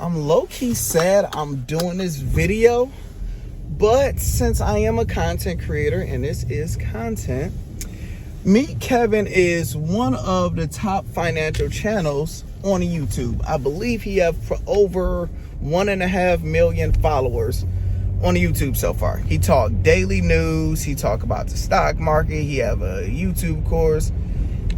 I'm low-key sad I'm doing this video, but since I am a content creator and this is content, Meet Kevin is one of the top financial channels on YouTube. I believe he have over 1.5 million followers on YouTube so far. He talk daily news, he talk about the stock market, he have a YouTube course,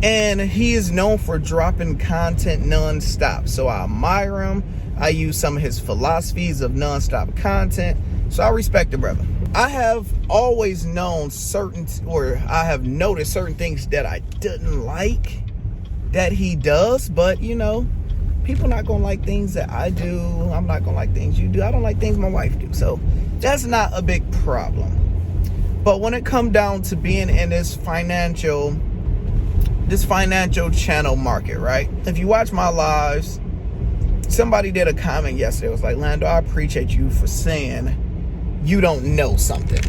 and he is known for dropping content non-stop. So I admire him. I use some of his philosophies of non-stop content, so I respect the brother. I have always known I have noticed certain things that I didn't like that he does, but you know, people not gonna like things that I do. I'm not gonna like things you do. I don't like things my wife do, so that's not a big problem. But when it come down to being in this financial channel market, right? If you watch my lives, somebody did a comment yesterday. It was like, Lando, I appreciate you for saying you don't know something,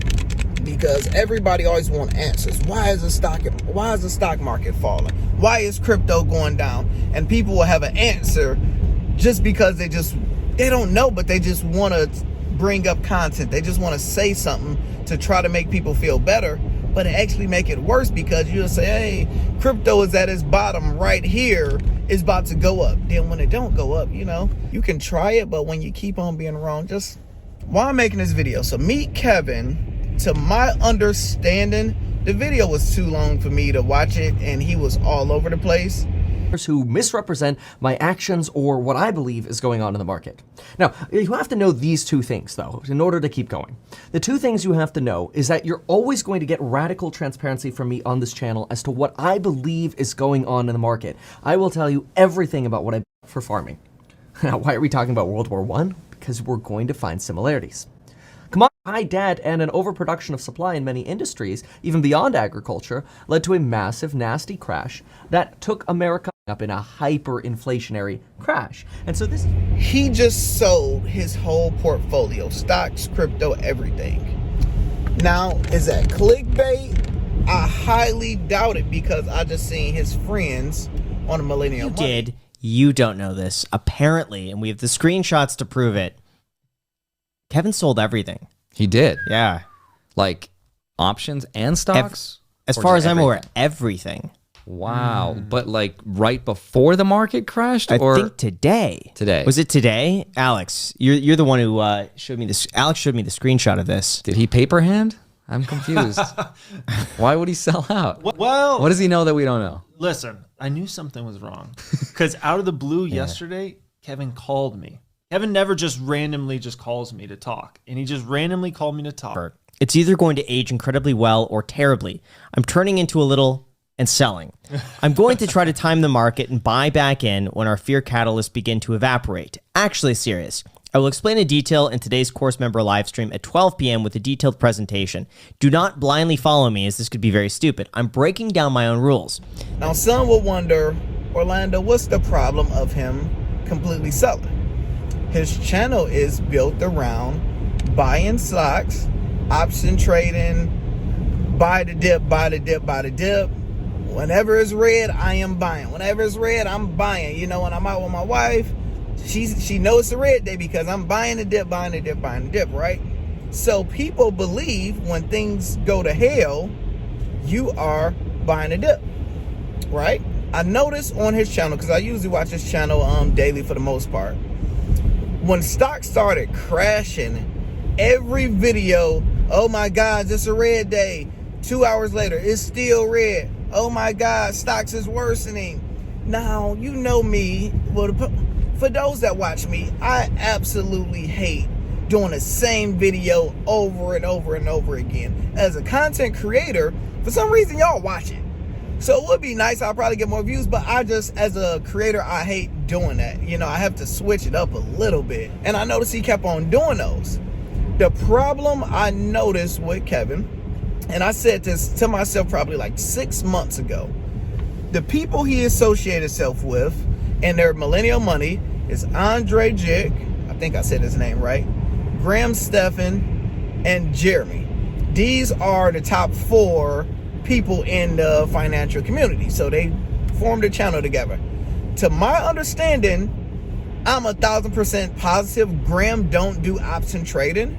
because everybody always want answers. Why is the stock market falling? Why is crypto going down? And people will have an answer just because they don't know, but they just want to bring up content. They just want to say something to try to make people feel better, but it actually make it worse, because you'll say, hey, crypto is at its bottom right here, it's about to go up. Then when it don't go up, you know, you can try it, but when you keep on being wrong, just why I'm making this video. So Meet Kevin, to my understanding, the video was too long for me to watch it, and he was all over the place. Who misrepresent my actions or what I believe is going on in the market. Now, you have to know these two things, though, in order to keep going. The two things you have to know is that you're always going to get radical transparency from me on this channel as to what I believe is going on in the market. I will tell you everything about what I do for farming. Now, why are we talking about World War I? Because we're going to find similarities. High debt and an overproduction of supply in many industries, even beyond agriculture, led to a massive, nasty crash that took America up in a hyperinflationary crash. And so he just sold his whole portfolio, stocks, crypto, everything. Now, is that clickbait? I highly doubt it, because I just seen his friends on a millennial money. You don't know this. Apparently, and we have the screenshots to prove it, Kevin sold everything. He did. Yeah. Like options and stocks? As far as I'm aware, everything. Wow. But like right before the market crashed? I think today. Today. Was it today? Alex, you're the one who showed me this. Alex showed me the screenshot of this. Did he paper hand? I'm confused. Why would he sell out? Well, what does he know that we don't know? Listen, I knew something was wrong, because out of the blue yesterday, Kevin called me. Kevin never just randomly calls me to talk, and he just randomly called me to talk. It's either going to age incredibly well or terribly. I'm turning into a little and selling. I'm going to try to time the market and buy back in when our fear catalysts begin to evaporate. Actually serious. I will explain in detail in today's course member live stream at 12 p.m. with a detailed presentation. Do not blindly follow me, as this could be very stupid. I'm breaking down my own rules. Now, some will wonder, Orlando, what's the problem of him completely selling? His channel is built around buying stocks, option trading, buy the dip, buy the dip, buy the dip. Whenever it's red, I am buying. Whenever it's red, I'm buying. You know, when I'm out with my wife, she knows it's a red day, because I'm buying the dip, buying the dip, buying the dip, right? So people believe when things go to hell, you are buying a dip, right? I noticed on his channel, because I usually watch his channel daily for the most part, when stocks started crashing, every video, oh my God, it's a red day. 2 hours later, it's still red. Oh my God, stocks is worsening. Now, you know me. Well, for those that watch me, I absolutely hate doing the same video over and over and over again. As a content creator, for some reason, y'all watch it. So it would be nice, I'll probably get more views, but I just, as a creator, I hate doing that. You know, I have to switch it up a little bit. And I noticed he kept on doing those. The problem I noticed with Kevin, and I said this to myself probably like 6 months ago, the people he associated himself with and their millennial money is Andre Jick, I think I said his name right, Graham Stephan, and Jeremy. These are the top 4 people in the financial community. So they formed a channel together. To my understanding, I'm 1,000% positive Graham don't do option trading.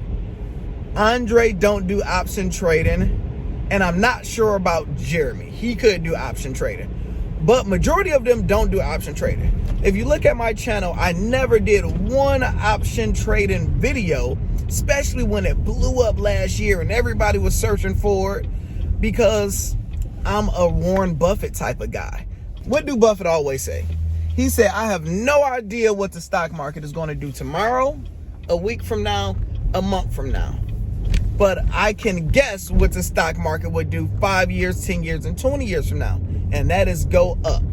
Andre don't do option trading. And I'm not sure about Jeremy. He could do option trading. But majority of them don't do option trading. If you look at my channel, I never did one option trading video, especially when it blew up last year and everybody was searching for it, because I'm a Warren Buffett type of guy. What do Buffett always say? He said, I have no idea what the stock market is going to do tomorrow, a week from now, a month from now. But I can guess what the stock market would do 5 years, 10 years, and 20 years from now. And that is go up.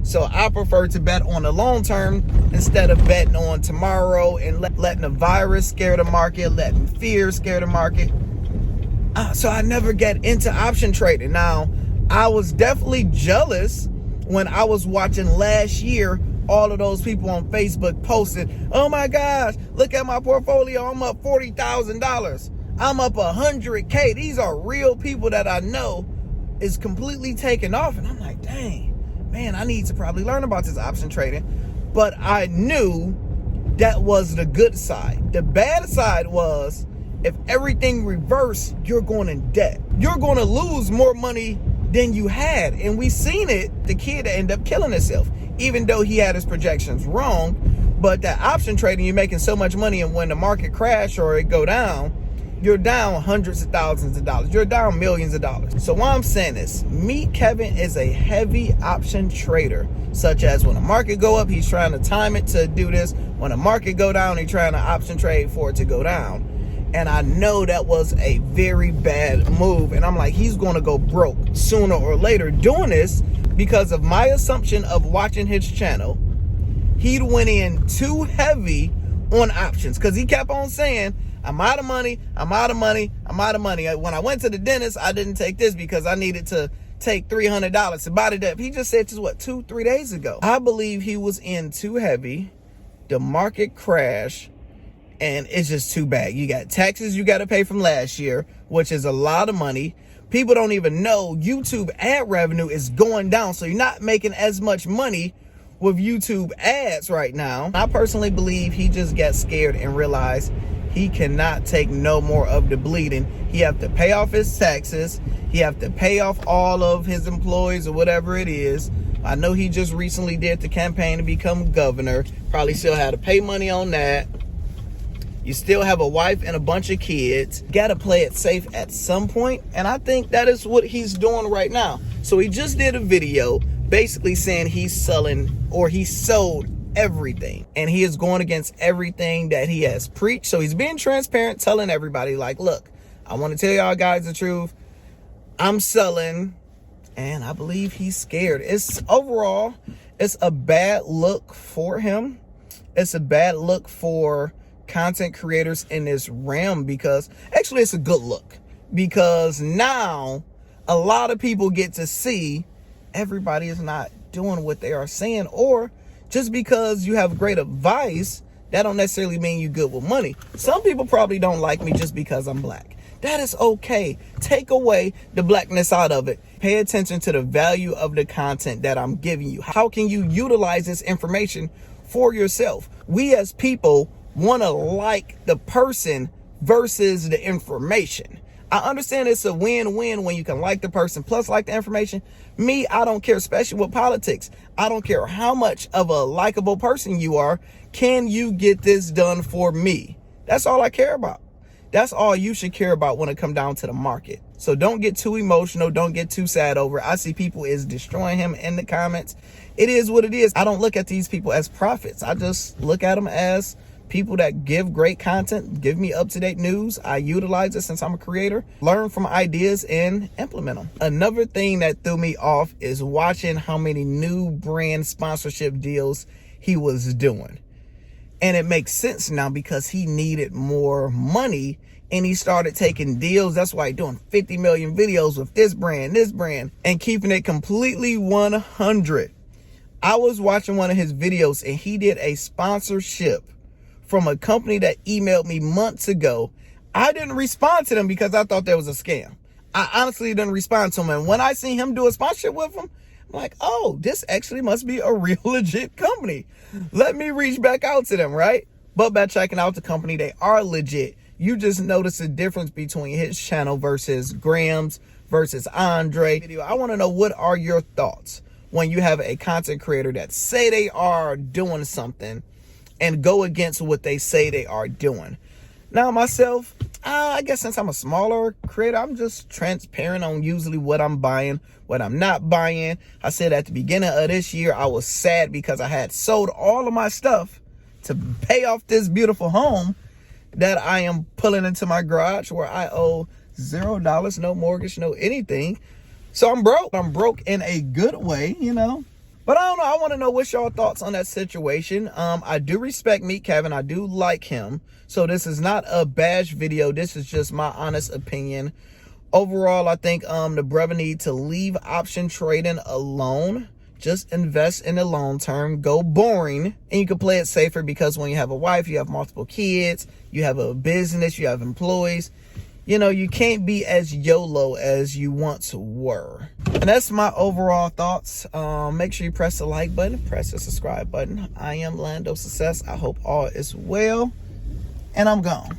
So I prefer to bet on the long term instead of betting on tomorrow and letting the virus scare the market, letting fear scare the market. So I never get into option trading. Now, I was definitely jealous when I was watching last year, all of those people on Facebook posted, oh my gosh, look at my portfolio, I'm up $40,000. I'm up 100K. These are real people that I know is completely taken off. And I'm like, dang, man, I need to probably learn about this option trading. But I knew that was the good side. The bad side was if everything reversed, you're going in debt. You're going to lose more money than you had. And we seen it, the kid that ended up killing himself, even though he had his projections wrong. But that option trading, you're making so much money, and when the market crash or it go down, you're down hundreds of thousands of dollars. You're down millions of dollars. So why I'm saying this, me, Kevin, is a heavy option trader, such as when the market go up, he's trying to time it to do this. When the market go down, he's trying to option trade for it to go down. And I know that was a very bad move. And I'm like, he's going to go broke sooner or later doing this, because of my assumption of watching his channel. He'd went in too heavy on options, because he kept on saying, I'm out of money, I'm out of money, I'm out of money. When I went to the dentist, I didn't take this because I needed to take $300 to buy it up. He just said this, what, 2-3 days ago. I believe he was in too heavy. The market crashed, and it's just too bad. You got taxes you got to pay from last year, which is a lot of money. People don't even know YouTube ad revenue is going down, so you're not making as much money with YouTube ads right now. I personally believe he just got scared and realized he cannot take no more of the bleeding. He have to pay off his taxes. He have to pay off all of his employees or whatever it is. I know he just recently did the campaign to become governor. Probably still had to pay money on that. You still have a wife and a bunch of kids. Got to play it safe at some point. And I think that is what he's doing right now. So he just did a video basically saying he's selling, or he sold everything, and he is going against everything that he has preached. So he's being transparent, telling everybody, like, look, I want to tell y'all guys the truth. I'm selling, and I believe he's scared. It's overall, it's a bad look for him. It's a bad look for content creators in this realm, because actually it's a good look, because now a lot of people get to see everybody is not doing what they are saying. Or just because you have great advice, that don't necessarily mean you good with money. Some people probably don't like me just because I'm black. That is okay. Take away the blackness out of it. Pay attention to the value of the content that I'm giving you. How can you utilize this information for yourself? We as people want to like the person versus the information. I understand it's a win-win when you can like the person plus like the information. Me, I don't care, especially with politics. I don't care how much of a likable person you are. Can you get this done for me? That's all I care about. That's all you should care about when it comes down to the market. So don't get too emotional. Don't get too sad over it. I see people is destroying him in the comments. It is what it is. I don't look at these people as prophets. I just look at them as people that give great content, give me up-to-date news. I utilize it since I'm a creator, learn from ideas and implement them. Another thing that threw me off is watching how many new brand sponsorship deals he was doing. And it makes sense now, because he needed more money and he started taking deals. That's why he's doing 50 million videos with this brand, and keeping it completely 100. I was watching one of his videos and he did a sponsorship from a company that emailed me months ago. I didn't respond to them because I thought that was a scam. I honestly didn't respond to him. And when I seen him do a sponsorship with him, I'm like, oh, this actually must be a real legit company. Let me reach back out to them, right? But by checking out the company, they are legit. You just notice the difference between his channel versus Graham's versus Andre. I want to know, what are your thoughts when you have a content creator that say they are doing something and go against what they say they are doing? Now, myself, I guess since I'm a smaller creator, I'm just transparent on usually what I'm buying, what I'm not buying. I said at the beginning of this year, I was sad because I had sold all of my stuff to pay off this beautiful home that I am pulling into my garage, where I owe $0, no mortgage, no anything. So I'm broke. I'm broke in a good way, you know. But I don't know. I want to know what's your thoughts on that situation. I do respect Meet Kevin. I do like him. So this is not a bash video. This is just my honest opinion. Overall, I think the brother need to leave option trading alone. Just invest in the long term. Go boring. And you can play it safer, because when you have a wife, you have multiple kids, you have a business, you have employees. You know, you can't be as YOLO as you once were. And that's my overall thoughts. Make sure you press the like button, press the subscribe button. I am Lando Success. I hope all is well. And I'm gone.